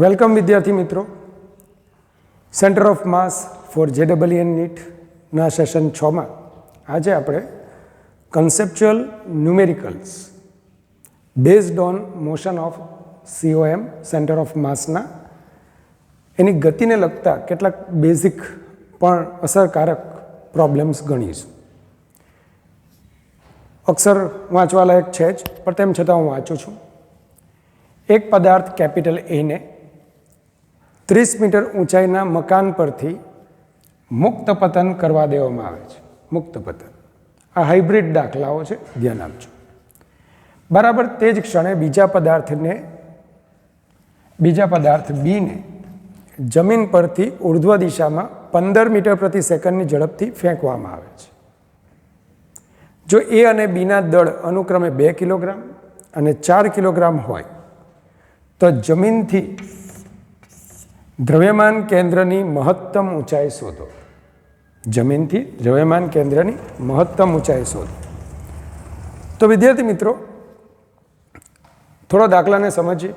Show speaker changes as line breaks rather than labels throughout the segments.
Welcome વિદ્યાર્થી મિત્રો, centre of mass for JEE નીટના સેશન 6માં આજે આપણે conceptual numericals based on motion of COM centre of માસના એની ગતિને લગતા કેટલાક બેઝિક પણ અસરકારક પ્રોબ્લેમ્સ ગણીશું. અક્ષર વાંચવા લાયક છે જ, પણ તેમ છતાં હું વાંચું છું. એક પદાર્થ કેપિટલ A ને 30 મીટર ઊંચાઈના મકાન પરથી મુક્ત પતન કરવા દેવામાં આવે છે. મુક્ત પતન આ હાઇબ્રિડ દાખલાઓ છે, ધ્યાન આપજો. બરાબર તે જ ક્ષણે બીજા પદાર્થ B ને જમીન પરથી ઉર્ધ્વ દિશામાં 15 મીટર પ્રતિ સેકન્ડની ઝડપથી ફેંકવામાં આવે છે. જો A અને B ના દળ અનુક્રમે 2 કિલોગ્રામ અને 4 કિલોગ્રામ હોય તો જમીનથી દ્રવ્યમાન કેન્દ્રની મહત્તમ ઊંચાઈ શોધો. જમીનથી દ્રવ્યમાન કેન્દ્રની મહત્તમ ઊંચાઈ શોધો. તો વિદ્યાર્થી મિત્રો, થોડો દાખલાને સમજીએ.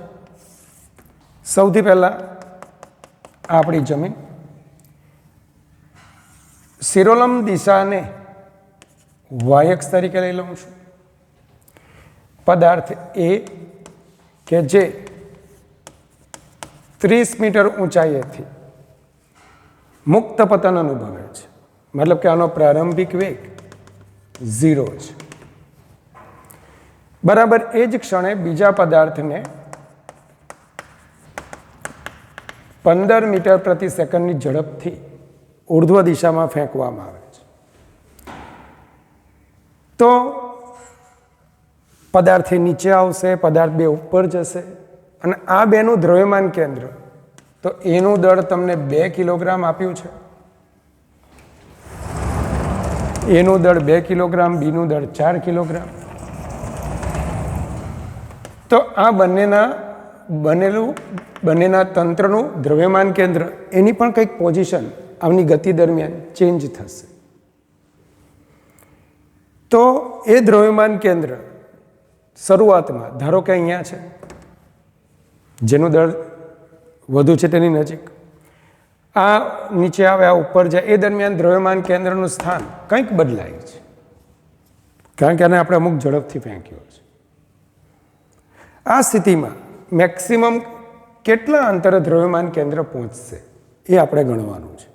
સૌથી પહેલાં આપણી જમીન, શિરોલંબ દિશાને y અક્ષ તરીકે લઈ લઉં છું. પદાર્થ A કે જે 30 મીટર ઊંચાઈએથી મુક્ત પતન અનુભવે છે, મતલબ કે આનો પ્રારંભિક વેગ 0 છે. બરાબર એ જ ક્ષણે બીજા પદાર્થને 15 મીટર પ્રતિ સેકન્ડની ઝડપથી ઉર્ધ્વ દિશામાં ફેંકવામાં આવે છે. તો પદાર્થ નીચે આવશે, પદાર્થ બે ઉપર જશે, અને આ બેનું દ્રવ્યમાન કેન્દ્ર, તો એનું દળ તમને 2 કિલોગ્રામ આપ્યું છે. એનું દળ 2 કિલોગ્રામ, બીનું દળ 4 કિલોગ્રામ. તો આ બંનેના તંત્રનું દ્રવ્યમાન કેન્દ્ર એની પણ કંઈક પોઝિશન આમની ગતિ દરમિયાન ચેન્જ થશે. તો એ દ્રવ્યમાન કેન્દ્ર શરૂઆતમાં ધારો કે અહીંયા છે, જેનું દળ વધુ છે તેની નજીક, આ નીચે આવે, આ ઉપર જાય, એ દરમિયાન દ્રવ્યમાન કેન્દ્રનું સ્થાન કંઈક બદલાય છે, કારણ કે આને આપણે અમુક ઝડપથી ફેંક્યો છે. આ સ્થિતિમાં મેક્સિમમ કેટલા અંતરે દ્રવ્યમાન કેન્દ્ર પહોંચશે એ આપણે ગણવાનું છે.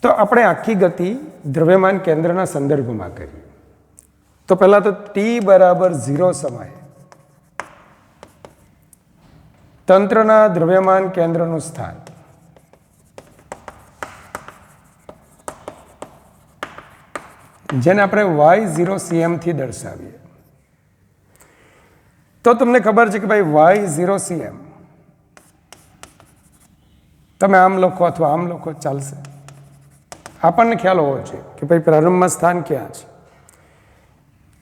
તો આપણે આખી ગતિ દ્રવ્યમાન કેન્દ્રના સંદર્ભમાં કરીએ. તો પહેલાં તો t બરાબર 0 સમયે તંત્રના દ્રવ્યમાન કેન્દ્રનું સ્થાન જેને આપણે y0cm થી દર્શાવીએ. તો તમને ખબર છે કે ભાઈ y0cm તમે આમ લખો અથવા આમ લખો ચાલશે. આપણને ખ્યાલ હોવો જોઈએ કે ભાઈ પ્રારંભમાં સ્થાન ક્યાં છે.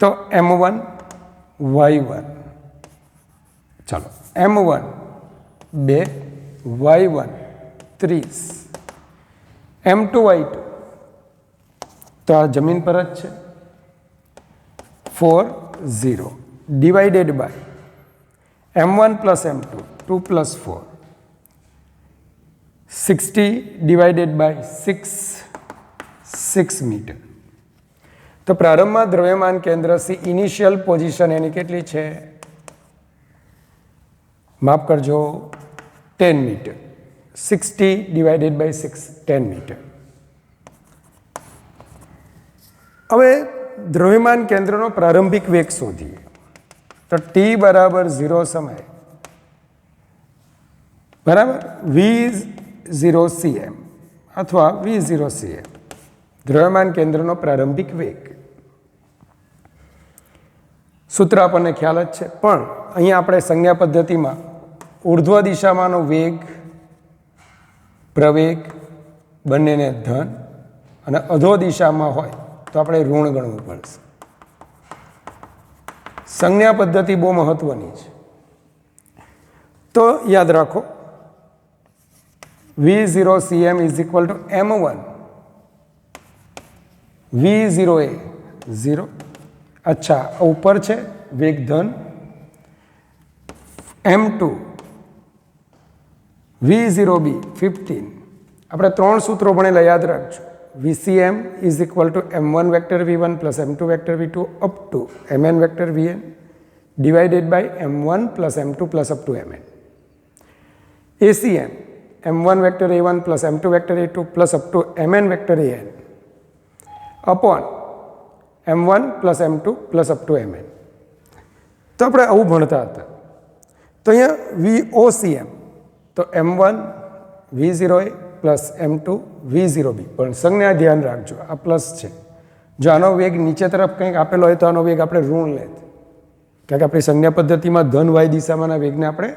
તો m1 y1, ચાલો m1 2, y1 30, m2 y2 તો આ જમીન પર જ છે 4 0 divided by m1 plus m2 2 plus 4 60 divided by 6 meter. તો પ્રારંભમાં દ્રવ્યમાન કેન્દ્ર ઇનિશિયલ પોઝિશન એની કેટલી છે, માફ કરજો, 10 મીટર. 60 divided by 6 10 metre. હવે દ્રવ્યમાન કેન્દ્રનો પ્રારંભિક વેગ શોધીએ. તો t બરાબર 0 સમયે બરાબર v0cm અથવા v0cm દ્રવ્યમાન કેન્દ્રનો પ્રારંભિક વેગ. સૂત્ર આપણને ખ્યાલ જ છે, પણ અહીંયા આપણે સંજ્ઞા પદ્ધતિમાં ઉર્ધ્વ દિશામાંનો વેગ, પ્રવેગ બંનેને ધન અને અધો દિશામાં હોય તો આપણે ઋણ ગણવું પડશે. સંજ્ઞા પદ્ધતિ બહુ મહત્વની છે. તો યાદ રાખો v0cm is equal to m1 v0 એ 0. અચ્છા, ઉપર છે વેગ ધન, m2 V0B 15. આપણે 3 સૂત્રો ભણેલા યાદ રાખજો. VCM is equal to M1 vector V1 plus M2 vector V2 up to Mn vector Vn divided by M1 plus M2 plus up to Mn. ACM M1 vector A1 plus M2 vector A2 plus up to Mn vector An upon M1 plus M2 plus up to Mn. તો આપણે આવું ભણતા હતા. તો અહીંયા VOCM તો M1 V0A plus M2 V0B, પણ સંજ્ઞા ધ્યાન રાખજો આ પ્લસ છે. જો આનો વેગ નીચે તરફ કંઈક આપેલો હોય તો આનો વેગ આપણે ઋણ લેત, કારણ કે આપણી સંજ્ઞા પદ્ધતિમાં ધન વાય દિશામાંના વેગને આપણે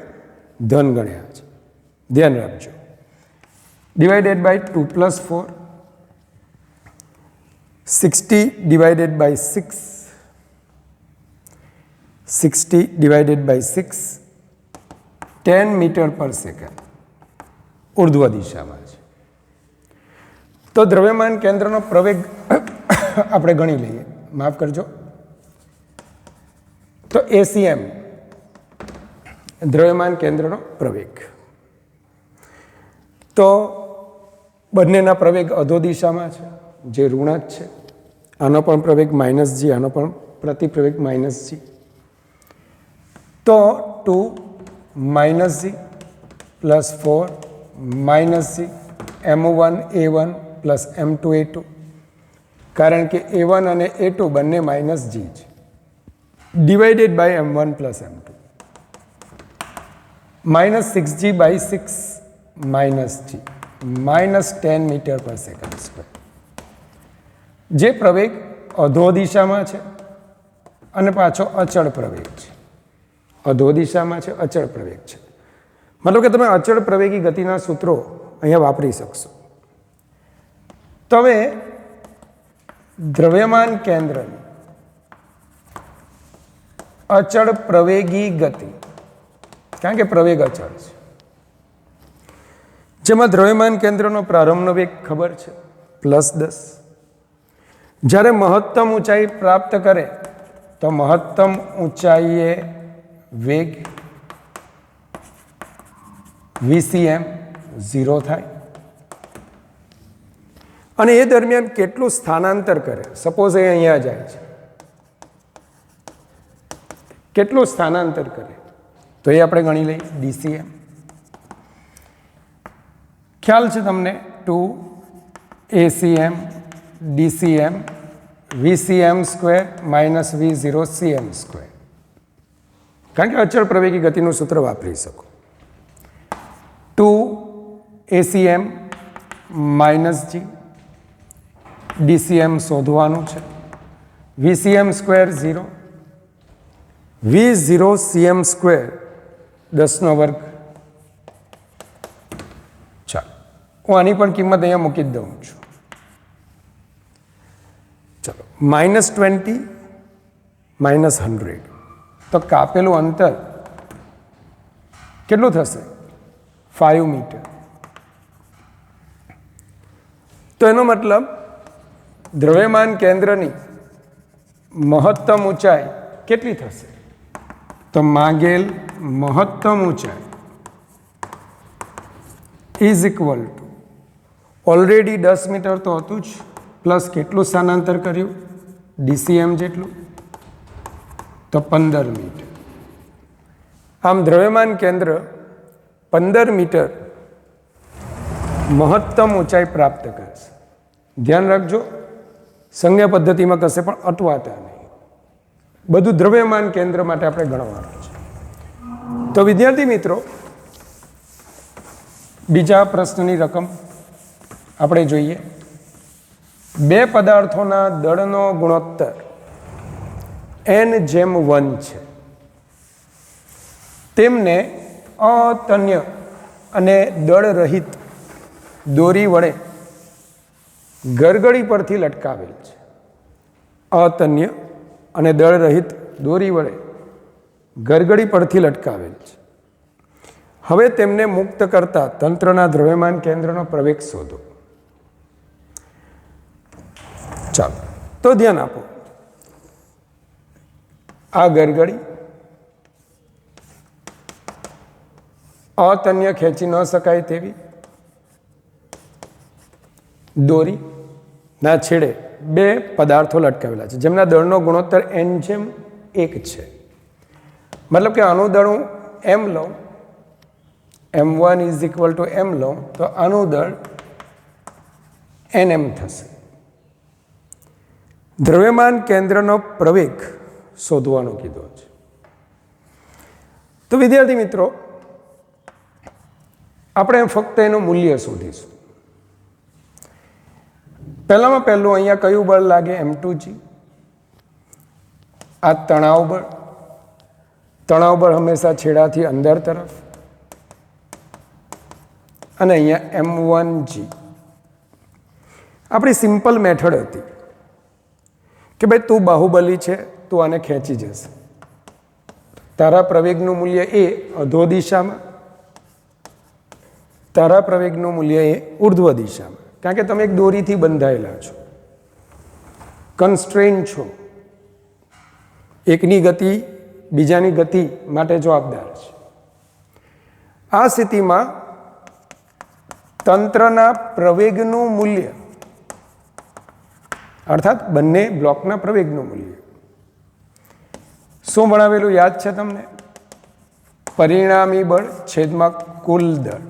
ધન ગણ્યા છે. ધ્યાન રાખજો. Divided by 2 plus 4, 60 divided by 6, 60 divided by 6, 10 meter per second ઉર્ધ્વ દિશામાં છે. તો દ્રવ્યમાન કેન્દ્રનો પ્રવેગ આપણે ગણી લઈએ, માફ કરજો. તો ACM દ્રવ્યમાન કેન્દ્રનો પ્રવેગ. તો બંનેના પ્રવેગ અધો દિશામાં છે, જે ઋણ જ છે. આનો પણ પ્રવેગ માઇનસ G, આનો પણ પ્રતિપ્રવેગ માઇનસ G. તો 2 minus G plus 4 minus G M1 A1 plus M2 A2, કારણ કે A1 અને A2 બંને માઇનસ G છે, divided by M1 plus M2 minus 6G by 6 minus G minus 10 meter per second square. જે પ્રવેગ અધો દિશામાં છે અને પાછો અચળ પ્રવેગ છે. અધો દિશામાં છે, અચળ પ્રવેગ છે. મતલબ કે તમે અચળ પ્રવેગી ગતિના સૂત્રો અહીંયા વાપરી શકશો. તો હવે દ્રવ્યમાન કેન્દ્રની અચળ પ્રવેગી ગતિ, કારણ કે પ્રવેગ અચળ છે, જેમાં દ્રવ્યમાન કેન્દ્રનો પ્રારંભનો વેગ ખબર છે +10. જ્યારે મહત્તમ ઊંચાઈ પ્રાપ્ત કરે તો મહત્તમ ઊંચાઈએ વેગ VCM 0 થાય. અને એ દરમિયાન કેટલું સ્થાનાંતર કરે, સપોઝ એ અહીંયા જાય છે, કેટલું સ્થાનાંતર કરે તો એ આપણે ગણી લઈએ DCM. ખ્યાલ છે તમને 2 ACM DCM VCM square minus V0 CM square, કારણ કે અચળ પ્રવેગી ગતિનું સૂત્ર વાપરી શકો. 2 ACM માઇનસ G DCM શોધવાનું છે, VCM square 0 V0 CM square 10 નો વર્ગ. ચાલો હું આની પણ કિંમત અહીંયા મૂકી જ દઉં છું. ચલો -20 -100, તો કાપેલું અંતર કેટલું થશે 5 મીટર. તો એનો મતલબ દ્રવ્યમાન કેન્દ્રની મહત્તમ ઊંચાઈ કેટલી થશે, તો માંગેલ મહત્તમ ઊંચાઈ is equal to already 10 meter તો હતું જ, પ્લસ કેટલું સ્થાનાંતર કર્યું DCM જેટલું, તો 15 મીટર. આમ દ્રવ્યમાન કેન્દ્ર 15 મીટર મહત્તમ ઊંચાઈ પ્રાપ્ત કરશે. ધ્યાન રાખજો, સંજ્ઞા પદ્ધતિમાં કશે પણ અટવાતા નહીં, બધું દ્રવ્યમાન કેન્દ્ર માટે આપણે ગણવાનું છે. તો વિદ્યાર્થી મિત્રો, બીજા પ્રશ્નની રકમ આપણે જોઈએ. બે પદાર્થોના દળનો ગુણોત્તર n/1 છે. તેમને અતન્ય અને દળ રહિત દોરી વડે ગરગડી પરથી લટકાવેલ છે. અતન્ય અને દળ રહિત દોરી વડે ગરગડી પરથી લટકાવેલ છે. હવે તેમને મુક્ત કરતા તંત્રના દ્રવ્યમાન કેન્દ્રનો પ્રવેગ શોધો. ચાલો તો ધ્યાન આપો. આ ગરગડી અતન્ય ખેંચી ન શકાય તેવી દોરીના છેડે બે પદાર્થો લટકાવેલા છે જેમના દળનો ગુણોત્તર n/1 છે. મતલબ કે આનું દળ હું m લઉં, m1 = m લઉં તો આનું દળ nm થશે. દ્રવ્યમાન કેન્દ્રનો પ્રવેગ શોધવાનો કીધો છે. તો વિદ્યાર્થી મિત્રો, આપણે ફક્ત એનું મૂલ્ય શોધીશું. પહેલામાં પહેલું અહીંયા કયું બળ લાગે? m2g. આ તણાવ બળ. તણાવ બળ હંમેશા છેડાથી અંદર તરફ, અને અહીંયા m1g. આપણી સિમ્પલ મેથડ હતી કે ભાઈ તું બાહુબલી છે, તું આને ખેંચી જશે. તારા પ્રવેગનું મૂલ્ય એ અધો દિશામાં, તારા પ્રવેગનું મૂલ્ય એ ઉર્ધ્વ દિશામાં, કારણ કે તમે એક દોરીથી બંધાયેલા છો, કન્સ્ટ્રેન છો, એકની ગતિ બીજાની ગતિ માટે જવાબદાર છે. આ સ્થિતિમાં તંત્રના પ્રવેગનું મૂલ્ય અર્થાત બંને બ્લોકના પ્રવેગનું મૂલ્ય શું ભણાવેલું યાદ છે તમને? પરિણામી બળ છેદમાં કુલ દળ.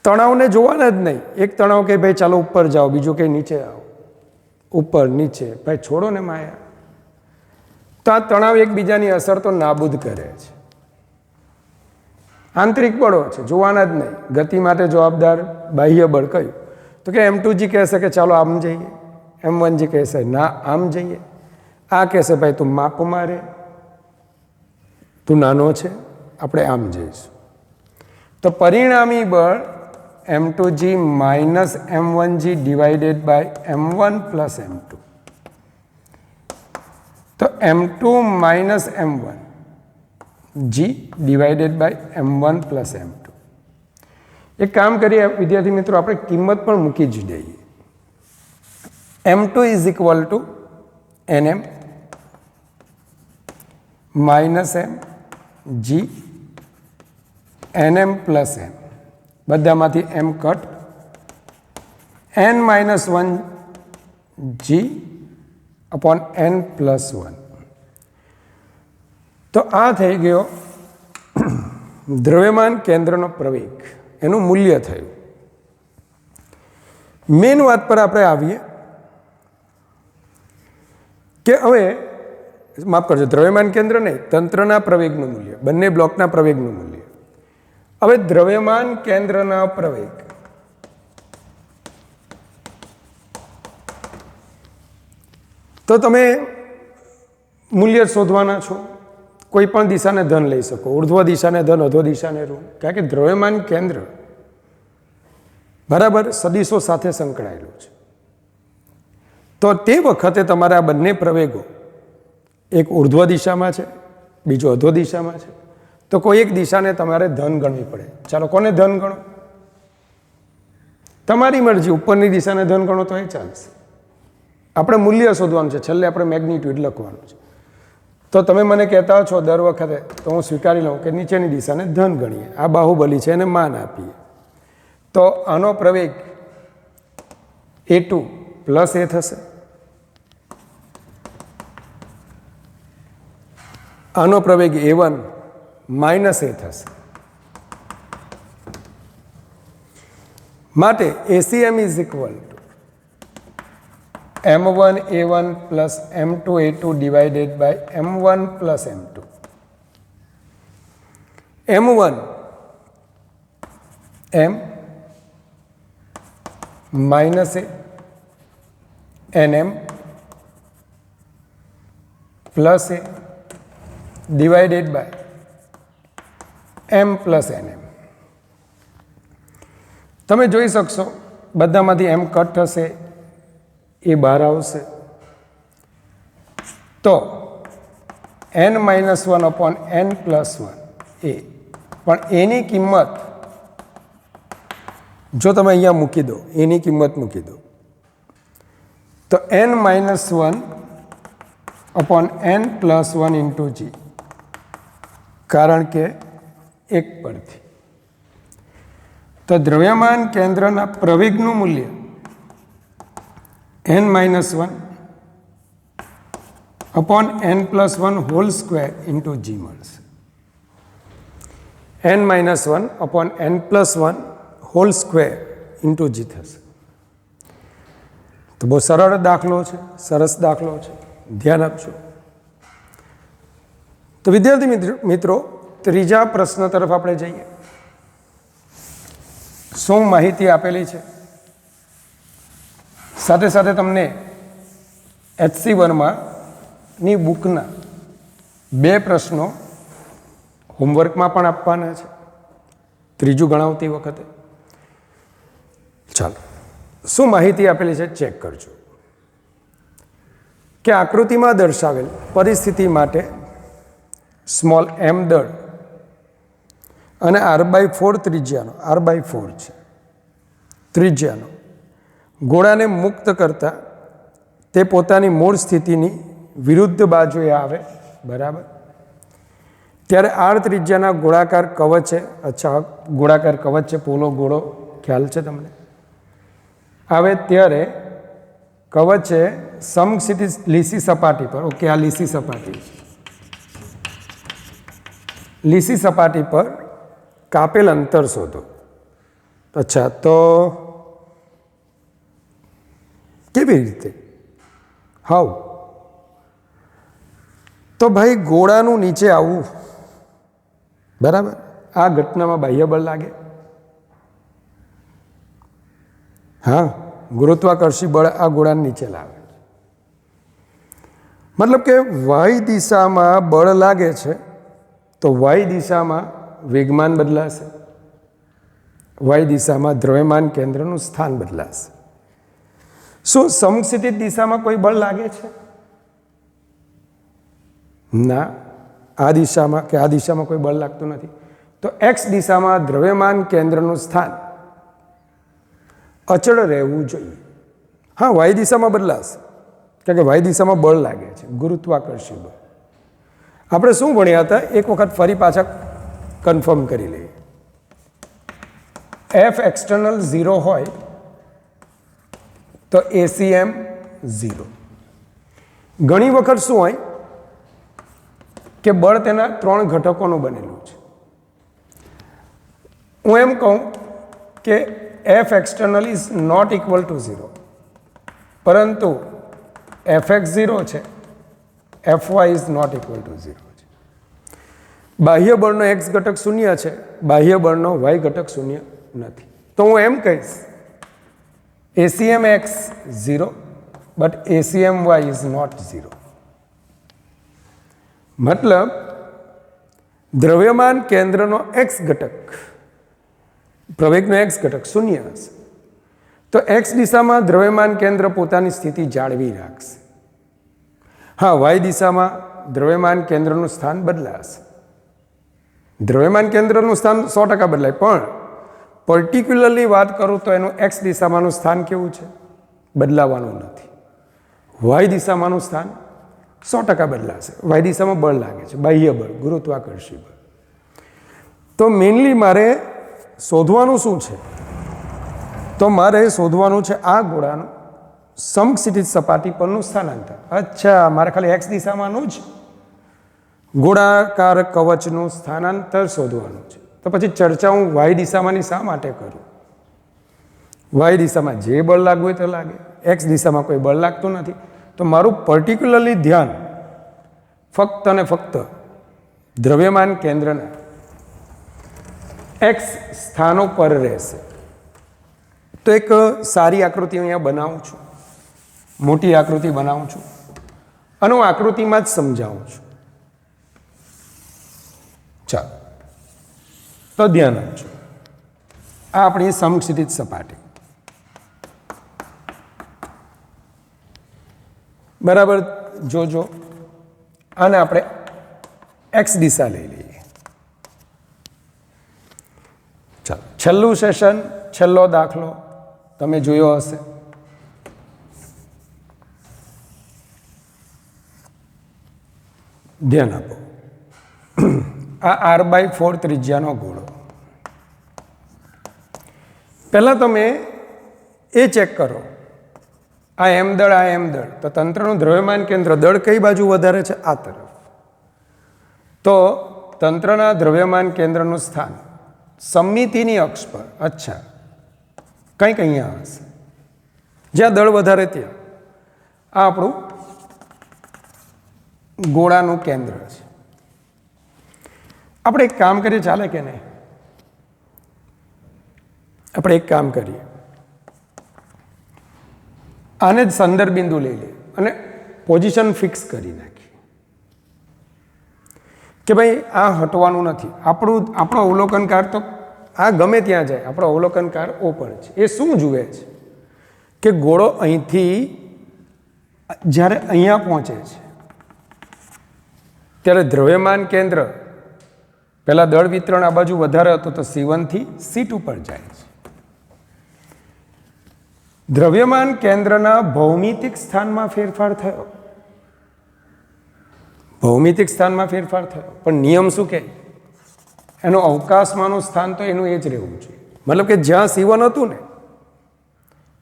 તણાવને જોવાના જ નહીં. એક તણાવ કે ભાઈ ચાલો ઉપર જાઓ, બીજું કે નીચે આવો, ઉપર નીચે, ભાઈ છોડો ને માયા. તો આ તણાવ એકબીજાની અસર તો નાબૂદ કરે છે. આંતરિક બળો છે, જોવાના જ નહીં. ગતિ માટે જવાબદાર બાહ્ય બળ કયું? તો કે m2g કહેશે કે ચાલો આમ જઈએ, m1g કહેશે ના આમ જઈએ, આ કહેશે ભાઈ તું માપ મારે, તું નાનો છે, આપણે આમ જઈશું. તો પરિણામી બળ m2g - m1g divided by m1 plus m2. તો m2 - m1g divided by m1 plus m2. એક કામ કરીએ વિદ્યાર્થી મિત્રો, આપણે કિંમત પણ મૂકી જ દઈએ. m2 = nm - m g nm plus m. બધામાંથી m cut. n - 1g upon n plus 1. તો આ થઈ ગયો દ્રવ્યમાન કેન્દ્રનો પ્રવેગ, એનું મૂલ્ય થયું. મેન વાત પર આપણે આવીએ કે હવે માફ કરજો, દ્રવ્યમાન કેન્દ્ર નહીં, તંત્રના પ્રવેગનું મૂલ્ય, બંને બ્લોકના પ્રવેગનું મૂલ્ય. હવે દ્રવ્યમાન કેન્દ્રના પ્રવેગ તો તમે મૂલ્ય શોધવાના છો. કોઈ પણ દિશાને ધન લઈ શકો, ઉર્ધ્વ દિશાને ધન, અધો દિશાને ઋણ, કારણ કે દ્રવ્યમાન કેન્દ્ર બરાબર સદિશો સાથે સંકળાયેલું છે. તો તે વખતે તમારે આ બંને પ્રવેગો, એક ઉર્ધ્વ દિશામાં છે, બીજો અધો દિશામાં છે, તો કોઈ એક દિશાને તમારે ધન ગણવી પડે. ચાલો કોને ધન ગણો? તમારી મરજી. ઉપરની દિશાને ધન ગણો તો એ ચાલશે. આપણે મૂલ્ય શોધવાનું છે, છેલ્લે આપણે મેગ્નિટ્યુડ લખવાનું છે. તો તમે મને કહેતા છો દર વખતે, તો હું સ્વીકારી લઉં કે નીચેની દિશાને ધન ગણીએ, આ બાહુબલી છે એને માન આપીએ. તો આનો પ્રવેગ a2 પ્લસ એ થશે, આનો પ્રવેગ a1 માઇનસ એ થશે. માટે ACM = m1 a1 plus m2 a2 divided by m1 plus m2. m1 m minus a nm plus a divided by m plus nm. તમે જોઈ શકશો બધામાંથી m કટ થશે, એ બહાર આવશે. તો n - 1 અપોન n પ્લસ 1 એ, પણ એની કિંમત જો તમે અહીંયા મૂકી દો, એની કિંમત મૂકી દો, તો n - 1 upon n plus 1 into g, કારણ કે 1 પરથી. તો દ્રવ્યમાન કેન્દ્રના પ્રવેગનું મૂલ્ય n-1 upon n+1 whole square into g મળશે. n-1 upon n+1 whole square into g થશે. તો બહુ સરળ દાખલો છે, સરસ દાખલો છે, ધ્યાન આપજો. તો વિદ્યાર્થી મિત્રો, ત્રીજા પ્રશ્ન તરફ આપણે જઈએ. શું માહિતી આપેલી છે? સાથે સાથે તમને HC વર્માની બુકના 2 પ્રશ્નો હોમવર્કમાં પણ આપવાના છે, ત્રીજું ગણાવતી વખતે. ચાલો, શું માહિતી આપેલી છે ચેક કરજો. કે આકૃતિમાં દર્શાવેલ પરિસ્થિતિ માટે સ્મોલ m દળ અને r/4 ત્રિજ્યાનો, r/4 છે ત્રિજ્યાનો ગોળાને મુક્ત કરતા તે પોતાની મૂળ સ્થિતિની વિરુદ્ધ બાજુએ આવે, બરાબર. ત્યારે r ત્રિજ્યાના ગોળાકાર કવચે, અચ્છા ગોળાકાર કવચ છે, પોલો ગોળો ખ્યાલ છે તમને, આવે ત્યારે કવચે સમક્ષિતિજ લીસી સપાટી પર, ઓકે આ લીસી સપાટી છે, લીસી સપાટી પર કાપેલ અંતર શોધો. અચ્છા, તો કેવી રીતે, હાઉ? તો ભાઈ ગોળાનું નીચે આવવું, બરાબર. આ ઘટનામાં બાહ્ય બળ લાગે, હા, ગુરુત્વાકર્ષી બળ આ ગોળાને નીચે લાવે. મતલબ કે વાય દિશામાં બળ લાગે છે તો વાય દિશામાં વેગમાન બદલાશે, વાય દિશામાં દ્રવ્યમાન કેન્દ્રનું સ્થાન બદલાશે. શું સમક્ષિતિજ દિશામાં કોઈ બળ લાગે છે? ના, આ દિશામાં કે આ દિશામાં કોઈ બળ લાગતું નથી. તો x દિશામાં દ્રવ્યમાન કેન્દ્રનું સ્થાન અચળ રહેવું જોઈએ. હા, વાય દિશામાં બદલાશે કારણ કે વાય દિશામાં બળ લાગે છે, ગુરુત્વાકર્ષી બળ. આપણે શું ભણ્યા હતા, એક વખત ફરી પાછા કન્ફર્મ કરી લઈએ. F એક્સટર્નલ 0 હોય તો ACM 0. ઘણી વખત શું હોય કે બળ તેના 3 ઘટકોનું બનેલું છે. હું એમ કહું કે F external is not equal to 0, પરંતુ Fx 0 છે, Fy is not equal to 0 છે. બાહ્ય બળનો x ઘટક 0 છે, બાહ્ય બળનો y ઘટક 0 નથી. તો હું એમ કહીશ ACM x 0 but ACM y is not 0. મતલબ દ્રવ્યમાન કેન્દ્રનો x ઘટક, પ્રવેગનો x ઘટક 0 હશે તો x દિશામાં દ્રવ્યમાન કેન્દ્ર પોતાની સ્થિતિ જાળવી રાખશે. હા, y દિશામાં દ્રવ્યમાન કેન્દ્રનું સ્થાન બદલાશે. દ્રવ્યમાન કેન્દ્રનું સ્થાન 100% બદલાય, પણ પર્ટિક્યુલરલી વાત કરું તો એનું x દિશામાંનું સ્થાન કેવું છે? બદલાવાનું નથી. y દિશામાંનું સ્થાન 100% બદલાશે. y દિશામાં બળ લાગે છે, બાહ્ય બળ, ગુરુત્વાકર્ષી બળ. તો મેઇનલી મારે શોધવાનું શું છે? તો મારે શોધવાનું છે આ ગોળાનું સમક્ષિતિજ સપાટી પરનું સ્થાનાંતર. અચ્છા, મારે ખાલી x દિશામાંનું જ ગોળાકાર કવચનું સ્થાનાંતર શોધવાનું છે. તો પછી ચર્ચા હું y દિશામાંની શા માટે કરું? y દિશામાં જે બળ લાગવું હોય તો લાગે, x દિશામાં કોઈ બળ લાગતું નથી. તો મારું પર્ટિક્યુલરલી ધ્યાન ફક્ત અને ફક્ત દ્રવ્યમાન કેન્દ્રના x સ્થાનો પર રહેશે. તો એક સારી આકૃતિ અહીંયા બનાવું છું, મોટી આકૃતિ બનાવું છું અને હું આકૃતિમાં જ સમજાવું છું. ચાલો, તો ધ્યાન આપજો. આ આપણી સમક્ષિતિજ સપાટી, બરાબર. જોજો, અને આપણે x દિશા લઈ લઈએ. ચાલો, છેલ્લું સેશન, છેલ્લો દાખલો તમે જોયો હશે. ધ્યાન આપો. આ r/4 ત્રિજ્યાનો ગોળો. પહેલાં તમે એ ચેક કરો, આ એમ દળ, આ એમ દળ, તો તંત્રનું દ્રવ્યમાન કેન્દ્ર દળ કઈ બાજુ વધારે છે? આ તરફ. તો તંત્રના દ્રવ્યમાન કેન્દ્રનું સ્થાન સમમિતિની અક્ષ પર, અચ્છા, કંઈક અહીંયા હશે, જ્યાં દળ વધારે ત્યાં. આ આપણું ગોળાનું કેન્દ્ર છે. આપણે એક કામ કરીએ, ચાલે કે નહીં? આપણે એક કામ કરીએ, આને જ સંદર્ભ બિંદુ લઈ લઈએ અને પોઝિશન ફિક્સ કરી નાખીએ કે ભાઈ આ હટવાનું નથી. આપણો અવલોકનકાર તો આ ગમે ત્યાં જાય, આપણો અવલોકનકાર ઓ પર છે. એ શું જુએ છે કે ગોળો અહીંથી જ્યારે અહીંયા પહોંચે છે ત્યારે દ્રવ્યમાન કેન્દ્ર, પહેલાં દળ વિતરણ આ બાજુ વધારે હતું તો C1 થી C2 પર જાય છે. દ્રવ્યમાન કેન્દ્રના ભૌમિતિક સ્થાનમાં ફેરફાર થયો, ભૌમિતિક સ્થાનમાં ફેરફાર થયો, પણ નિયમ શું કહે? એનું અવકાશમાંનું સ્થાન તો એનું એ જ રહેવું જોઈએ. મતલબ કે જ્યાં C1 હતું ને,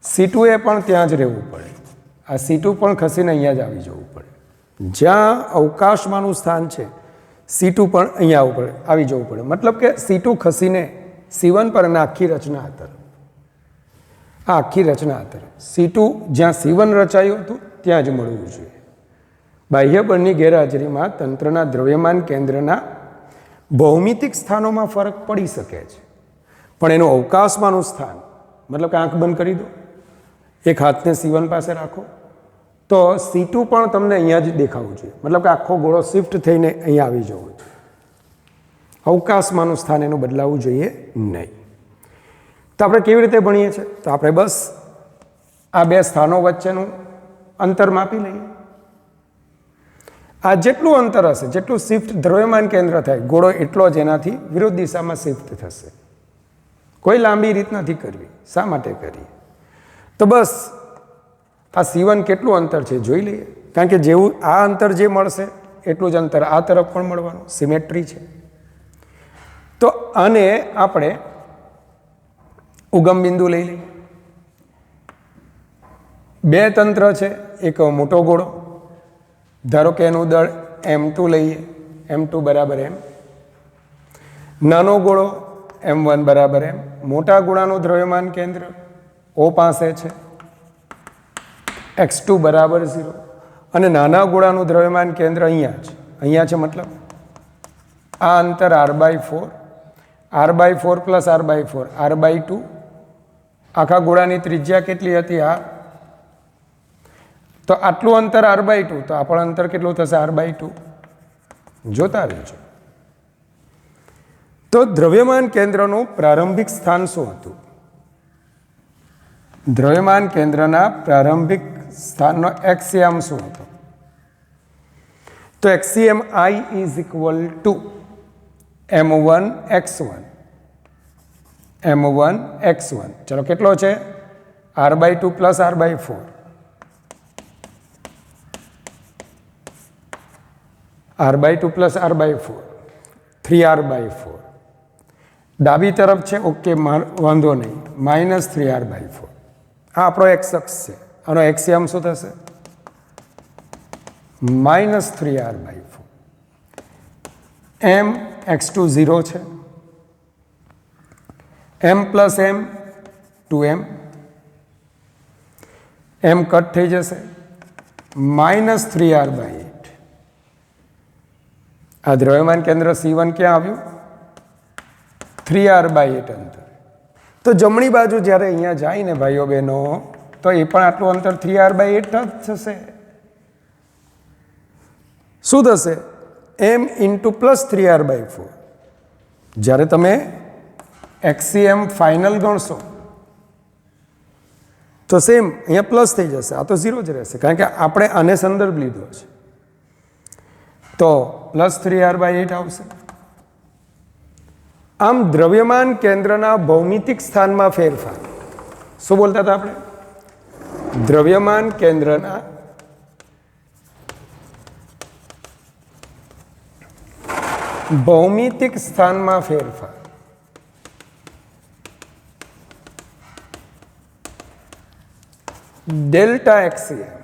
C2 એ પણ ત્યાં જ રહેવું પડે. આ C2 પણ ખસીને અહીંયા જ આવી જવું પડે. જ્યાં અવકાશમાંનું સ્થાન છે C2 પણ અહીંયા આવી જવું પડે. મતલબ કે C2 ખસીને C1 પર અને આખી રચના તરફ, આ આખી રચના તરફ C2 જ્યાં C1 રચાયું હતું ત્યાં જ મળવું જોઈએ. બાહ્ય બળની ગેરહાજરીમાં તંત્રના દ્રવ્યમાન કેન્દ્રના ભૌમિતિક સ્થાનોમાં ફરક પડી શકે છે, પણ એનું અવકાશમાંનું સ્થાન, મતલબ કે આંખ બંધ કરી દો, એક હાથને C1 પાસે રાખો, તો C2 પણ તમને અહીંયા જ દેખાવું જોઈએ. મતલબ કે આખો ગોળો શિફ્ટ થઈને અહીંયા આવી જવો જોઈએ. અવકાશમાંનું સ્થાન એનું બદલાવવું જોઈએ નહીં. તો આપણે કેવી રીતે ભણીએ છીએ? તો આપણે બસ આ બે સ્થાનો વચ્ચેનું અંતર માપી લઈએ. આ જેટલું અંતર હશે, જેટલું શિફ્ટ દ્રવ્યમાન કેન્દ્ર થાય, ગોળો એટલો જ એનાથી વિરુદ્ધ દિશામાં શિફ્ટ થશે. કોઈ લાંબી રીત નથી કરવી. શા માટે કરીએ? તો બસ આ C1 કેટલું અંતર છે જોઈ લઈએ. કારણ કે જેવું આ અંતર જે મળશે એટલું જ અંતર આ તરફ પણ મળવાનું, સિમેટ્રી છે. તો આને આપણે ઉગમ બિંદુ લઈ લઈએ. બે તંત્ર છે, એક મોટો ગોળો, ધારો કે એનું દળ M2 લઈએ, M2 બરાબર M. નાનો ગોળો M1 બરાબર M. મોટા ગોળાનું દ્રવ્યમાન કેન્દ્ર O પાસે છે, x2 બરાબર 0, અને નાના ગોળાનું દ્રવ્યમાન કેન્દ્ર અહીંયા છે, મતલબ આ અંતર r/4, r/4 plus r/4, r/2. આખા ગોળાની ત્રિજ્યા કેટલી હતી? આ તો આટલું અંતર r/2, તો આ પણ અંતર કેટલું થશે? r/2. જોતા રહેજો. તો દ્રવ્યમાન કેન્દ્રનું પ્રારંભિક સ્થાન શું હતું? દ્રવ્યમાન કેન્દ્રના પ્રારંભિક સ્થાનનો એક્સિયમ શું હતો? તો Axiom I is equal two m1x1, m1x1. ચલો કેટલો છે? r/2 plus r/4, r/2 plus r/4, 3r/4. ડાબી તરફ છે, ઓકે, વાંધો નહીં, -3r/4. આ આપણો એક્સ અક્ષ છે. આનો એક્સિયમ શું થશે? -3r/4. m x2 0 છે, m plus m 2m, m cut થઈ જશે, -3r/8. આ દ્રવ્યમાન કેન્દ્ર C1 ક્યાં આવ્યું? 3r/8 અંતર. તો જમણી બાજુ જ્યારે અહીંયા જાય ને ભાઈઓ બહેનો, તો એ પણ આટલું અંતર 3r/8 જ થશે. શું થશે? m into plus 3r/4. જ્યારે તમે એક્સિયમ ફાઇનલ ગણશો તો સેમ અહીંયા પ્લસ થઈ જશે, આ તો 0 જ રહેશે, કારણ કે આપણે આને સંદર્ભ લીધો છે. તો પ્લસ 3r/8 આવશે. આમ દ્રવ્યમાન કેન્દ્રના ભૌમિતિક સ્થાનમાં ફેરફાર. શું બોલતા હતા આપણે? દ્રવ્યમાન કેન્દ્રના ભૌમિતિક સ્થાનમાં ફેરફાર. Delta XCM,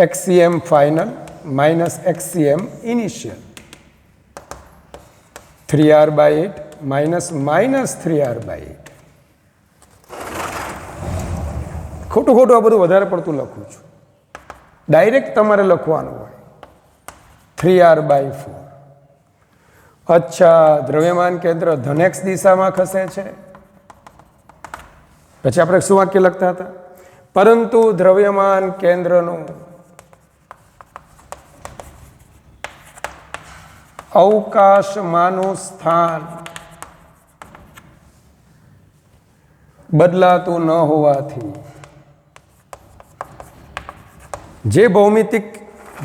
XCM final minus XCM initial, 3r/8 minus -3r/8. ખોટું ખોટું આ બધું વધારે પડતું લખું છું. ડાયરેક્ટ તમારે લખવાનું હોય 3r/4. અચ્છા, દ્રવ્યમાન કેન્દ્ર ધન x દિશામાં ખસે છે. પછી આપણે શું વાક્ય લખતા હતા? પરંતુ દ્રવ્યમાન કેન્દ્રનું અવકાશમાંનું સ્થાન બદલાતું ન હોવાથી જે ભૌમિતિક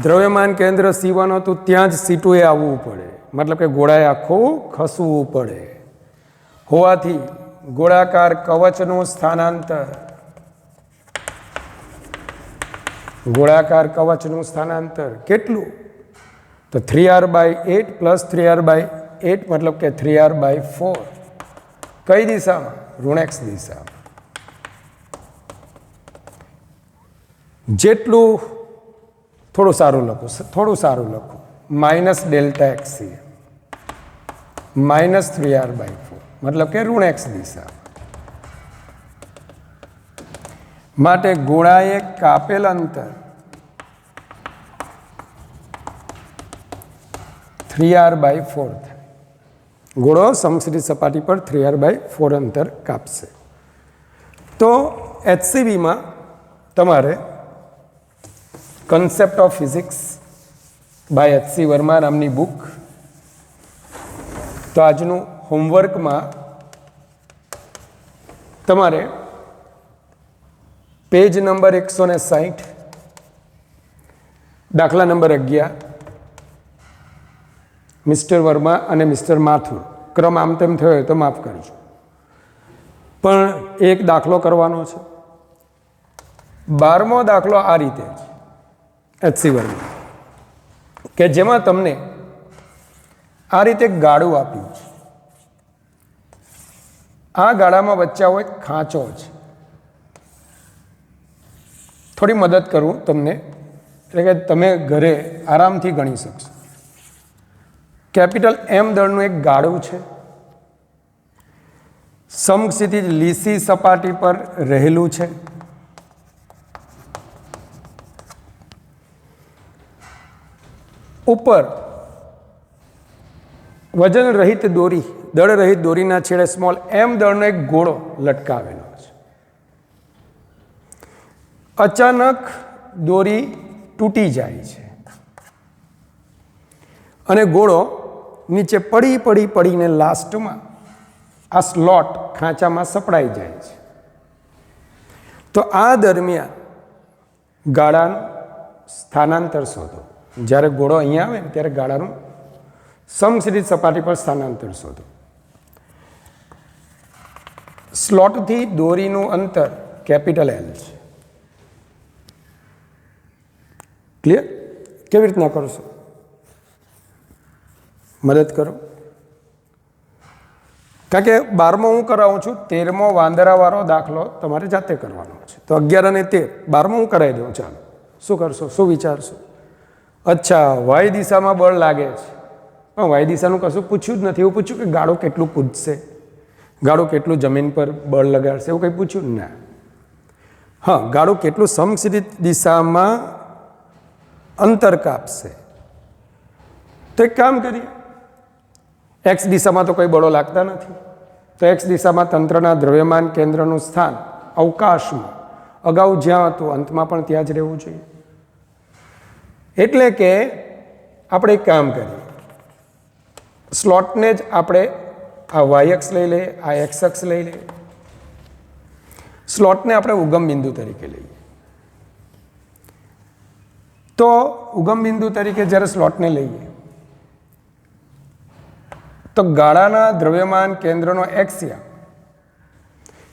દ્રવ્યમાન કેન્દ્ર C1 હતું ત્યાં જ C2 એ આવવું પડે. મતલબ કે ગોળાએ આખું ખસવું પડે હોવાથી ગોળાકાર કવચનું સ્થાનાંતર, ગોળાકાર કવચનું સ્થાનાંતર કેટલું? તો 3r/8 પ્લસ 3r/8 મતલબ કે 3r/4. કઈ દિશામાં? ઋણ x દિશામાં. જેટલું થોડું સારું લખું માઇનસ ડેલ્ટા એક્સી માઇનસ 3r/4 મતલબ કે ઋણ x દિશા. માટે ગોળાએ કાપેલ અંતર 3r/4 થાય. ગોળો સમશીરી સપાટી પર 3r/4 અંતર કાપશે. તો HCBમાં તમારે concept of physics by HC Verma નામની બુક, તો આજનું હોમવર્કમાં તમારે પેજ નંબર 160, દાખલા નંબર 11, મિસ્ટર વર્મા અને મિસ્ટર માથુર, ક્રમ આમ તેમ થયો હોય તો માફ કરજો, પણ એક દાખલો કરવાનો છે. 12મો દાખલો આ રીતે છે HC વર્મા, કે જેમાં તમને આ રીતે ગાડું આપ્યું છે. આ ગાડામાં વચ્ચે એક ખાંચો છે. થોડી મદદ કરું તમને, એટલે કે તમે ઘરે આરામથી ગણી શકશો. કેપિટલ M દળનું એક ગાડું છે, સમક્ષિતિજ લીસી સપાટી પર રહેલું છે. ઉપર વજન રહિત દોરી, દળ રહિત દોરીના છેડે સ્મોલ m દળનો એક ગોળો લટકાવેલો છે. અચાનક દોરી તૂટી જાય છે અને ગોળો નીચે પડીને લાસ્ટમાં આ સ્લોટ ખાંચામાં સપડાઈ જાય છે. તો આ દરમિયાન ગાળાનું સ્થાનાંતર શોધો. જ્યારે ગોળો અહીંયા આવે ને ત્યારે ગાળાનું સમશીરીજ સપાટી પર સ્થાનાંતર શોધો. સ્લોટથી દોરીનું અંતર કેપિટલ L છે. ક્લિયર? કેવી રીતના કરશો? મદદ કરો. કારણ કે 12મો હું કરાવું છું, 13મો વાંદરાવાળો દાખલો તમારે જાતે કરવાનો છે. તો 11 અને 13, 12મો હું કરાવી દઉં. ચાલો, શું કરશો? શું વિચારશો? અચ્છા, વાય દિશામાં બળ લાગે છે, પણ વાય દિશાનું કશું પૂછ્યું જ નથી. એવું પૂછ્યું કે ગાડો કેટલું કૂદશે, ગાડો કેટલું જમીન પર બળ લગાડશે, એવું કંઈ પૂછ્યું ના. હા, ગાડો કેટલું સમશીરીજ દિશામાં અંતર કાપશે. તો એક કામ કરીએ, એક્સ દિશામાં તો કોઈ બળો લાગતા નથી, તો એક્સ દિશામાં તંત્રના દ્રવ્યમાન કેન્દ્રનું સ્થાન અવકાશમાં અગાઉ જ્યાં હતું અંતમાં પણ ત્યાં જ રહેવું જોઈએ. એટલે કે આપણે એક કામ કરીએ, સ્લોટને જ આપણે આ વાય અક્ષ લઈ લઈએ, આ એક્સ અક્ષ લઈ લઈએ. સ્લોટને આપણે ઉગમ બિંદુ તરીકે લઈએ. તો ઉગમ બિંદુ તરીકે જ્યારે સ્લોટને લઈએ તો ગાળાના દ્રવ્યમાન કેન્દ્રનો એક્સિયા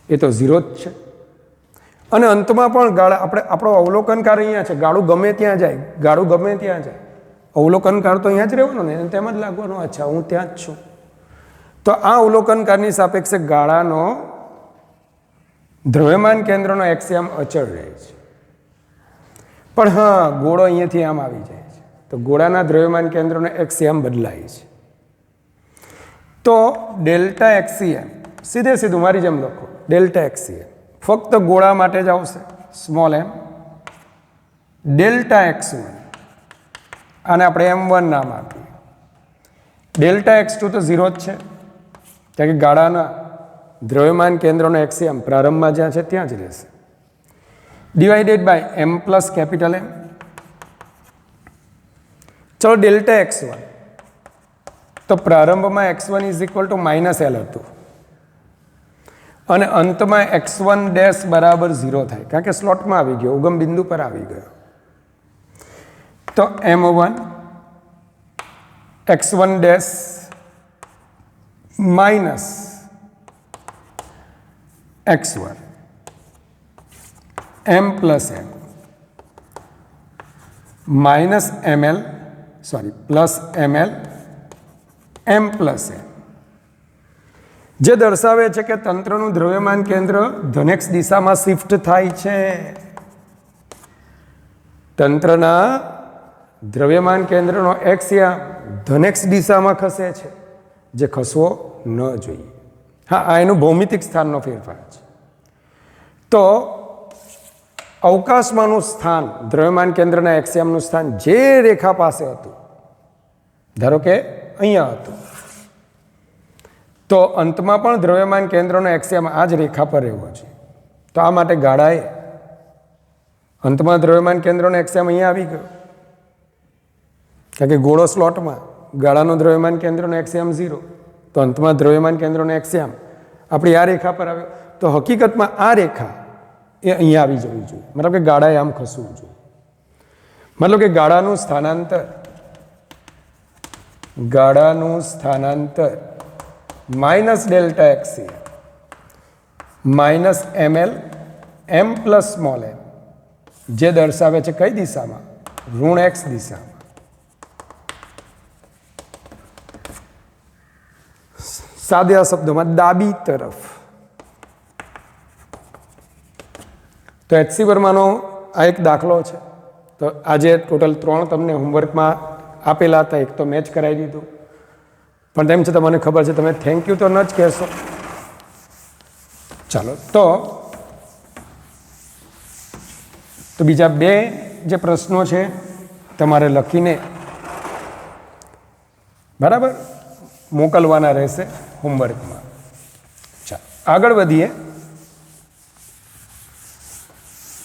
એ તો 0 જ છે. અને અંતમાં પણ ગાળા આપણો અવલોકનકાર અહીંયા છે. ગાળું ગમે ત્યાં જાય, અવલોકનકાર તો અહીંયા જ રહેવાનો ને, તેમ જ લાગવાનો. અચ્છા, હું ત્યાં જ છું. તો આ અવલોકનકારની સાપેક્ષે ગાળાનો દ્રવ્યમાન કેન્દ્રનો એક્સિયમ અચળ રહે છે. પણ હા, ગોળો અહીંયાથી આમ આવી જાય છે, તો ગોળાના દ્રવ્યમાન કેન્દ્રનો એક્સિયમ બદલાય છે. તો ડેલ્ટા એક્સિયમ સીધે સીધું મારી જેમ લખો, ડેલ્ટા એક્સિયમ ફક્ત ગોળા માટે જ આવશે, સ્મોલ એમ. ડેલ્ટા x1 આને આપણે m1 નામ આપીએ. ડેલ્ટા x2 તો 0 જ છે, કારણ કે ગાળાના દ્રવ્યમાન કેન્દ્રનો એક્સિયમ પ્રારંભમાં જ્યાં છે ત્યાં જ રહેશે. Divided by m plus capital M. ચલો ડેલ્ટા x1, તો પ્રારંભમાં x1 is equal two -L હતું અને અંતમાં x1 ડેશ બરાબર 0 થાય, કારણ કે સ્લોટમાં આવી ગયો, ઉગમ બિંદુ પર આવી ગયો. તો m1 x1 dash minus x1 m plus m minus ml sorry plus ml m plus m, જે દર્શાવે છે કે તંત્રનું દ્રવ્યમાન કેન્દ્ર ધનેક્ષ દિશામાં શિફ્ટ થાય છે. તંત્રના દ્રવ્યમાન કેન્દ્રનો એક્સિયમ ધનેક્ષ દિશામાં ખસે છે, જે ખસવો ન જોઈએ. હા, આ એનું ભૌમિતિક સ્થાનનો ફેરફાર છે. તો અવકાશમાંનું સ્થાન, દ્રવ્યમાન કેન્દ્રના એક્સિયમનું સ્થાન જે રેખા પાસે હતું, ધારો કે અહીંયા હતું, તો અંતમાં પણ દ્રવ્યમાન કેન્દ્રનો એક્સિયમ આ જ રેખા પર રહેવો છે. તો આ માટે ગાળાએ અંતમાં દ્રવ્યમાન કેન્દ્રનો એક્સિયમ અહીંયા આવી ગયો, કારણ કે ગોળો સ્લોટમાં, ગાળાનો દ્રવ્યમાન કેન્દ્રનો એક્સિયમ 0, તો અંતમાં દ્રવ્યમાન કેન્દ્રનો એક્સિયમ આપણી આ રેખા પર આવ્યો. તો હકીકતમાં આ રેખા એ અહીંયા આવી જવી જોઈએ, મતલબ કે ગાળાએ આમ ખસવું જોઈએ. મતલબ કે ગાળાનું સ્થાનાંતર minus delta Axiom minus ml m plus small m, જે દર્શાવે છે કઈ દિશામાં? ઋણ x દિશામાં. સાદા શબ્દોમાં ડાબી તરફ. તો એચસી વર્માનો આ એક દાખલો છે. તો આજે ટોટલ 3 તમને હોમવર્કમાં આપેલા હતા, એક તો મેચ કરાવી દીધું, પણ તેમ છતાં મને ખબર છે તમે થેન્ક યુ તો ન જ કહેશો. ચાલો, તો બીજા 2 જે પ્રશ્નો છે તમારે લખીને બરાબર મોકલવાના રહેશે હોમવર્કમાં. ચાલો આગળ વધીએ.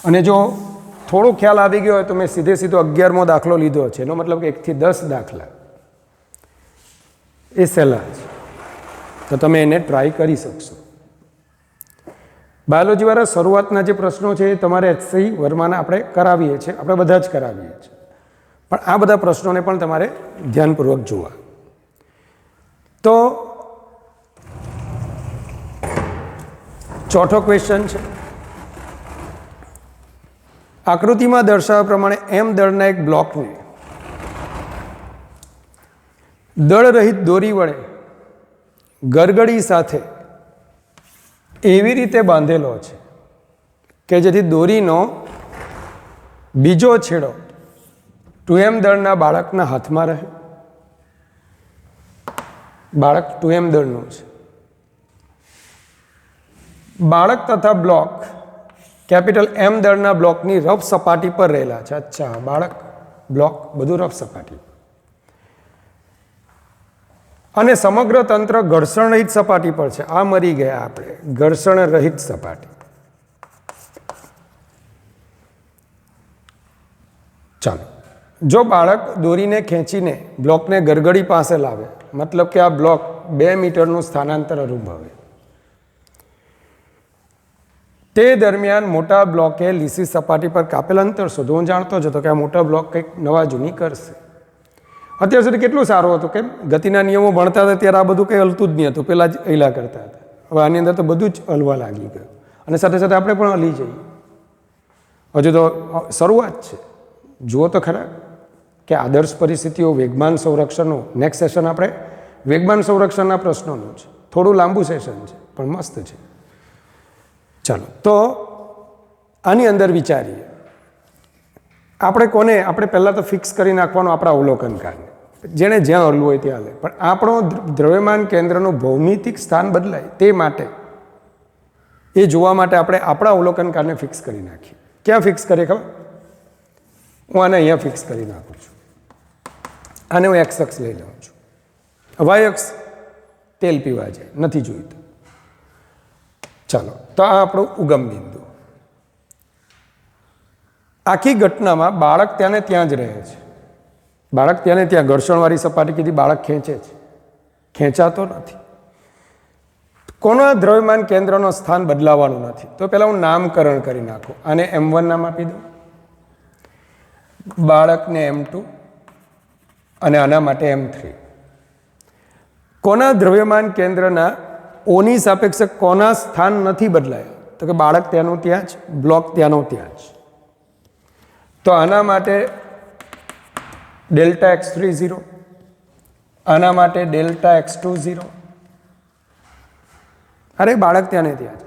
અને જો થોડો ખ્યાલ આવી ગયો હોય તો મેં સીધો 11મો દાખલો લીધો છે, એનો મતલબ કે 1 થી 10 દાખલા એ સહેલા છે, તો તમે એને ટ્રાય કરી શકશો. બાયોલોજીવાળા શરૂઆતના જે પ્રશ્નો છે એ તમારે એચસી વર્માના આપણે કરાવીએ છીએ, આપણે બધા જ કરાવીએ છીએ, પણ આ બધા પ્રશ્નોને પણ તમારે ધ્યાનપૂર્વક જોવા. તો ચોથો ક્વેશ્ચન છે, આકૃતિમાં દર્શાવ્યા પ્રમાણે m દળના એક બ્લોકને દળ રહિત દોરી વડે ગરગડી સાથે એવી રીતે બાંધેલો છે કે જેથી દોરીનો બીજો છેડો 2m દળના બાળકના હાથમાં રહે. બાળક 2m દળનું છે. બાળક તથા બ્લોક કેપિટલ M દળના બ્લોકની રફ સપાટી પર રહેલા છે. અચ્છા, બાળક, બ્લોક બધું રફ સપાટી, અને સમગ્ર તંત્ર ઘર્ષણ રહિત સપાટી પર છે. આ મરી ગયા આપણે, ઘર્ષણ રહિત સપાટી. ચાલો, જો બાળક દોરીને ખેંચીને બ્લોકને ગરગડી પાસે લાવે, મતલબ કે આ બ્લોક 2 મીટરનું સ્થાનાંતર અનુભવે, તે દરમિયાન મોટા બ્લોકે લીસી સપાટી પર કાપેલ અંતર શોધો. હું જાણતો જ હતો કે આ મોટા બ્લોક કંઈક નવા જૂની કરશે. અત્યાર સુધી કેટલું સારું હતું, કેમ ગતિના નિયમો ભણતા હતા ત્યારે આ બધું કંઈ હલતું જ નહીં હતું, પહેલાં જ હલા કરતા હતા. હવે આની અંદર તો બધું જ હલવા લાગી ગયું, અને સાથે સાથે આપણે પણ હલી જઈએ. હજુ તો શરૂઆત છે, જુઓ તો ખરા. કે આદર્શ પરિસ્થિતિઓ વેગમાન સંરક્ષણનું નેક્સ્ટ સેશન આપણે વેગમાન સંરક્ષણના પ્રશ્નોનું છે. થોડું લાંબુ સેશન છે પણ મસ્ત છે. ચાલો તો આની અંદર વિચારીએ આપણે કોને આપણે પહેલાં તો ફિક્સ કરી નાખવાનું આપણા અવલોકનકારને, જેણે જ્યાં હલવું હોય ત્યાં હલે. પણ આપણો દ્રવ્યમાન કેન્દ્રનું ભૌમિતિક સ્થાન બદલાય તે માટે એ જોવા માટે આપણે આપણા અવલોકનકારને ફિક્સ કરી નાખીએ. ક્યાં ફિક્સ કરીએ ખબર? હું આને અહીંયા ફિક્સ કરી નાખું છું. આને હું એક્સ અક્ષ લઈ લઉં છું. વાય અક્ષ તેલ પીવા જાય નથી જોઈતું. ચાલો તો આ આપણું ઉગમ બિંદુ. આખી ઘટનામાં બાળક ત્યાં ને ત્યાં જ રહે છે. બાળક ત્યાં ને ત્યાં ઘર્ષણવાળી સપાટી કીધી બાળક ખેંચે છે, ખેંચાતો નથી. કોના દ્રવ્યમાન કેન્દ્રનો સ્થાન બદલાવાનું નથી. તો પહેલાં હું નામકરણ કરી નાખું. આને M1 નામ આપી દઉં, બાળકને M2 અને આના માટે M3. કોના દ્રવ્યમાન કેન્દ્રના ઓની સાપેક્ષે કોના સ્થાન નથી બદલાયા? તો કે બાળક ત્યાંનું ત્યાં જ, બ્લોક ત્યાંનો ત્યાં જ. તો આના માટે ડેલ્ટા x3 0, આના માટે ડેલ્ટા x2 0. અરે બાળક ત્યાં ને ત્યાં જ.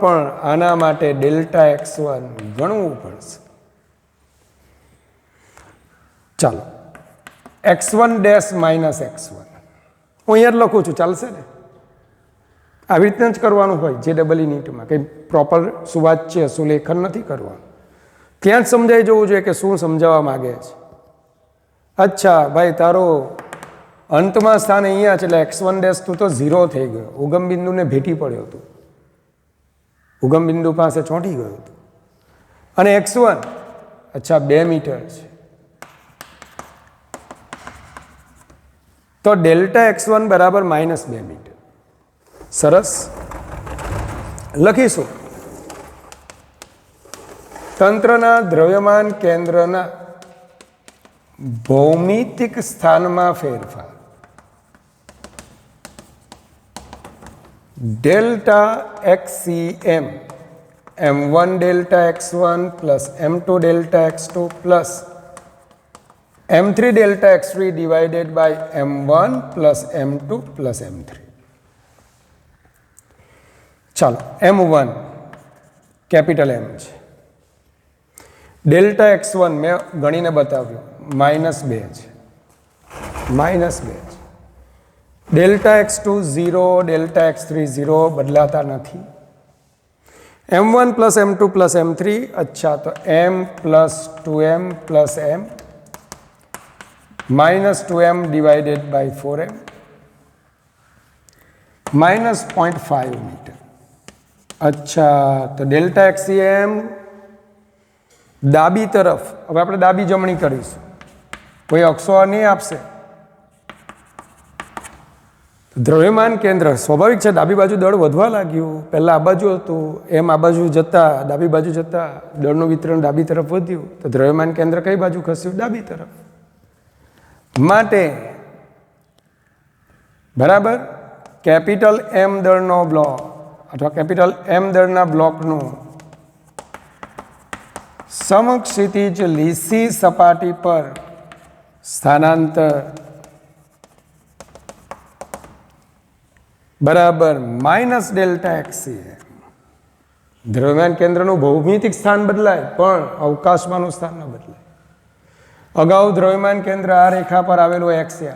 પણ આના માટે ડેલ્ટા x1 ગણવું પડશે. ચાલો x1 ડેશ માઇનસ x1 હું અહીંયા જ લખું છું, ચાલશે ને? આવી રીતના જ કરવાનું હોય જે ડબલ યુનિટમાં. કંઈ પ્રોપર સુવાચ્ય સુલેખન નથી કરવાનું. ત્યાં જ સમજાઈ જવું જોઈએ કે શું સમજાવવા માગે છે. અચ્છા ભાઈ તારો અંતમાં સ્થાન અહીંયા છે એટલે x1 ડેશ તું તો 0 થઈ ગયો. ઉગમ બિંદુને ભેટી પડ્યો હતું, ઉગમ બિંદુ પાસે ચોંટી ગયો હતું. અને x1 અચ્છા 2 મીટર છે. તો ડેલ્ટા x1 બરાબર -2 મીટર. સરસ લખીશું. તંત્રના દ્રવ્યમાન કેન્દ્રના ભૌમિતિક સ્થાનમાં ફેરફાર delta XCM M1 delta x1 plus M2 delta x2 plus M3 delta x3 divided by M1 plus M2 plus M3. ચાલો M1 કેપિટલ M છે. ડેલ્ટા x1 મેં ગણીને બતાવ્યું -2 છે, -2 છે. ડેલ્ટા x2 0, ડેલ્ટા x3 0 બદલાતા નથી. M1 plus M2 plus M3 અચ્છા તો M plus 2M plus M -2M divided by 4M -0.5 metre. અચ્છા તો ડેલ્ટા XCM ડાબી તરફ, હવે આપણે ડાબી જમણી કરીશું, કોઈ અક્ષો નહીં આપશે. દ્રવ્યમાન કેન્દ્ર સ્વાભાવિક છે ડાબી બાજુ દળ વધવા લાગ્યું. પહેલાં આ બાજુ હતું, એમ આ બાજુ જતા ડાબી બાજુ જતા દળનું વિતરણ ડાબી તરફ વધ્યું. તો દ્રવ્યમાન કેન્દ્ર કઈ બાજુ ખસ્યું? ડાબી તરફ. માટે બરાબર કેપિટલ M દળનો બ્લોક અથવા કેપિટલ M દળના બ્લોકનું સમક્ષિતિજ લીસી સપાટી પર સ્થાનાંતર બરાબર -ડેલ્ટા XCM. દ્રવ્યમાન કેન્દ્રનું ભૌમિતિક સ્થાન બદલાય પણ અવકાશમાંનું સ્થાન ન બદલાય. અગાઉ દ્રવ્યમાન કેન્દ્ર આ રેખા પર આવેલું x છે,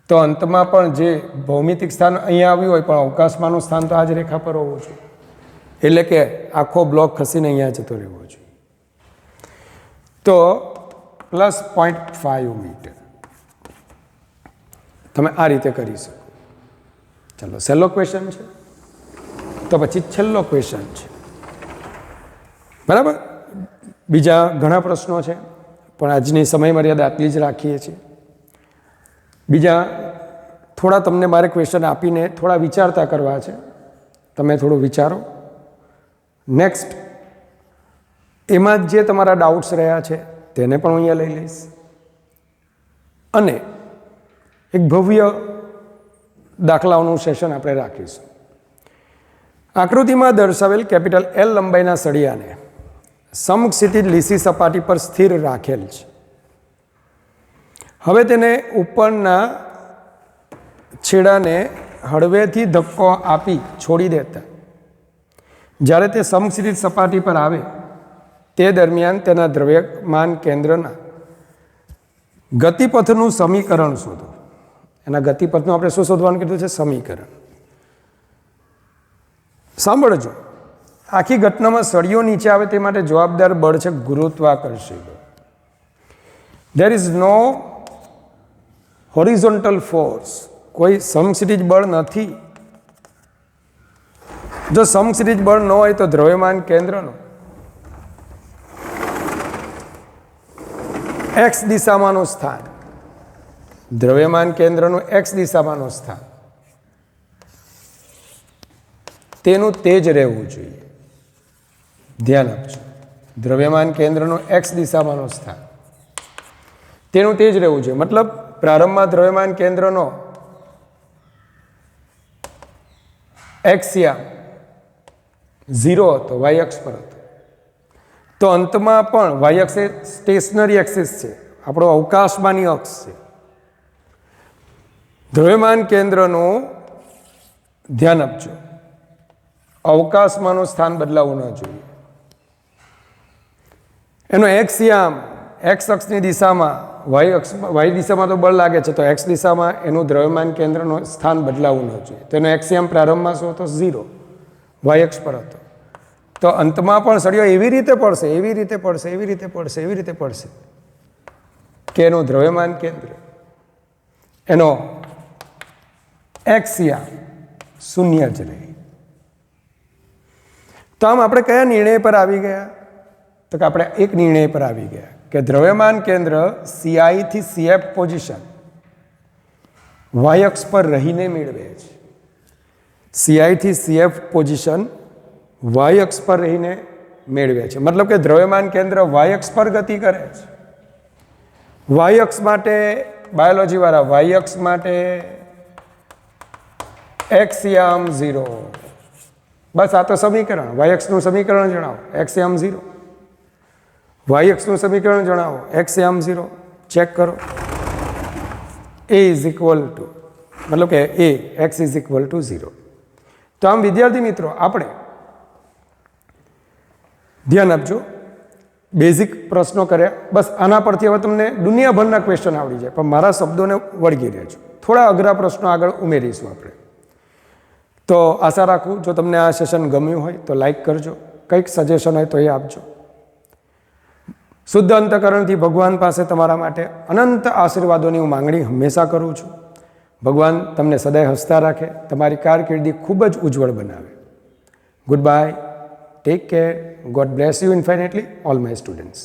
તો અંતમાં પણ જે ભૌમિતિક સ્થાન અહીંયા આવ્યું હોય પણ અવકાશમાંનું સ્થાન તો આ જ રેખા પર હોવું જોઈએ. એટલે કે આખો બ્લોક ખસીને અહીંયા જતો રહેવો જોઈએ. તો +0.5 મીટર તમે આ રીતે કરી શકો. ચાલો સહેલો ક્વેશ્ચન છે. તો પછી છેલ્લો ક્વેશ્ચન છે, બરાબર. બીજા ઘણા પ્રશ્નો છે પણ આજની સમય મર્યાદા આટલી જ રાખીએ છીએ. બીજા થોડા તમને મારે ક્વેશ્ચન આપીને થોડા વિચારતા કરવા છે. તમે થોડું વિચારો. નેક્સ્ટ એમાં જ જે તમારા ડાઉટ્સ રહ્યા છે તેને પણ હું અહીંયા લઈ લઈશ. અને એક ભવ્ય દાખલાઓનું સેશન આપણે રાખીશું. આકૃતિમાં દર્શાવેલ કેપિટલ L લંબાઈના સળિયાને સમક્ષિતિજ લીસી સપાટી પર સ્થિર રાખેલ છે. હવે તેને ઉપરના છેડાને હળવેથી ધક્કો આપી છોડી દેતા જ્યારે તે સમશીતોષ્ણ સપાટી પર આવે તે દરમિયાન તેના દ્રવ્યમાન કેન્દ્રના ગતિપથનું સમીકરણ શોધો. એના ગતિપથનું આપણે શું શોધવાનું કીધું છે? સમીકરણ. સાંભળજો, આખી ઘટનામાં સળિયો નીચે આવે તે માટે જવાબદાર બળ છે ગુરુત્વાકર્ષણ બળ. There is no horizontal force. કોઈ સમક્ષિતિજ બળ નથી. જો સમક્ષિતિજ બળ ન હોય તો દ્રવ્યમાન કેન્દ્રનો એક્સ દિશામાંનું સ્થાન, દ્રવ્યમાન કેન્દ્રનું એક્સ દિશામાંનું સ્થાન, તેનું તે જ રહેવું જોઈએ. ધ્યાન આપજો, દ્રવ્યમાન કેન્દ્રનું એક્સ દિશામાંનું સ્થાન તેનું તે જ રહેવું જોઈએ. મતલબ પ્રારંભમાં દ્રવ્યમાન કેન્દ્રનો એક્સિયા 0 હતો, વાય અક્ષ પર હતો, તો અંતમાં પણ વાય અક્ષ એ સ્ટેશનરી એક્સિસ છે, આપણો અવકાશમાંની અક્ષ છે. દ્રવ્યમાન કેન્દ્રનું ધ્યાન આપજો, અવકાશમાંનું સ્થાન બદલાવવું ન જોઈએ. એનો એક્સિયામ એક્સ અક્ષની દિશામાં, વાય દિશામાં તો બળ લાગે છે, તો એક્સ દિશામાં એનું દ્રવ્યમાન કેન્દ્રનું સ્થાન બદલાવવું ન જોઈએ. તેનો એક્સિયામ પ્રારંભમાં શું હતો? 0, વાય અક્ષ પર હતો. તો અંતમાં પણ સળિયો એવી રીતે પડશે, એવી રીતે પડશે, એવી રીતે પડશે, એવી રીતે પડશે કે એનું દ્રવ્યમાન કેન્દ્ર, એનો એક્સિયા 0 જ રહે. તો આમ આપણે કયા નિર્ણય પર આવી ગયા? તો કે આપણે એક નિર્ણય પર આવી ગયા કે દ્રવ્યમાન કેન્દ્ર CI થી CF પોઝિશન વાય અક્ષ પર રહીને મેળવે છે. CI થી CF પોઝિશન વાય અક્ષ પર રહીને મેળવે છે. મતલબ કે દ્રવ્યમાન કેન્દ્ર વાય અક્ષ પર ગતિ કરે છે. વાય અક્ષ માટે બાયોલોજી વાળા, વાય અક્ષ માટે એક્સિયામ 0. બસ આ તો સમીકરણ. વાય અક્ષનું સમીકરણ જણાવો, એક્સિયામ 0. વાય અક્ષનું સમીકરણ જણાવો, એક્સિયામ 0. ચેક કરો. A ઇઝ ઇક્વલ ટુ, મતલબ કે એક્સ ઇઝ ઇક્વલ ટુ 0. તો આમ વિદ્યાર્થી મિત્રો, આપણે ધ્યાન આપજો, બેઝિક પ્રશ્નો કર્યા. બસ આના પરથી હવે તમને દુનિયાભરના ક્વેશ્ચન આવડી જાય, પણ મારા શબ્દોને વળગી રહેજો. થોડા અઘરા પ્રશ્નો આગળ ઉમેરીશું આપણે. તો આશા રાખું જો તમને આ સેશન ગમ્યું હોય તો લાઈક કરજો, કંઈક સજેશન હોય તો એ આપજો. શુદ્ધ અંતકરણથી ભગવાન પાસે તમારા માટે અનંત આશીર્વાદોની હું માંગણી હંમેશા કરું છું. ભગવાન તમને સદાય હસતા રાખે, તમારી કારકિર્દી ખૂબ જ ઉજ્જવળ બનાવે. Good bye, take care, God bless you infinitely, all my students.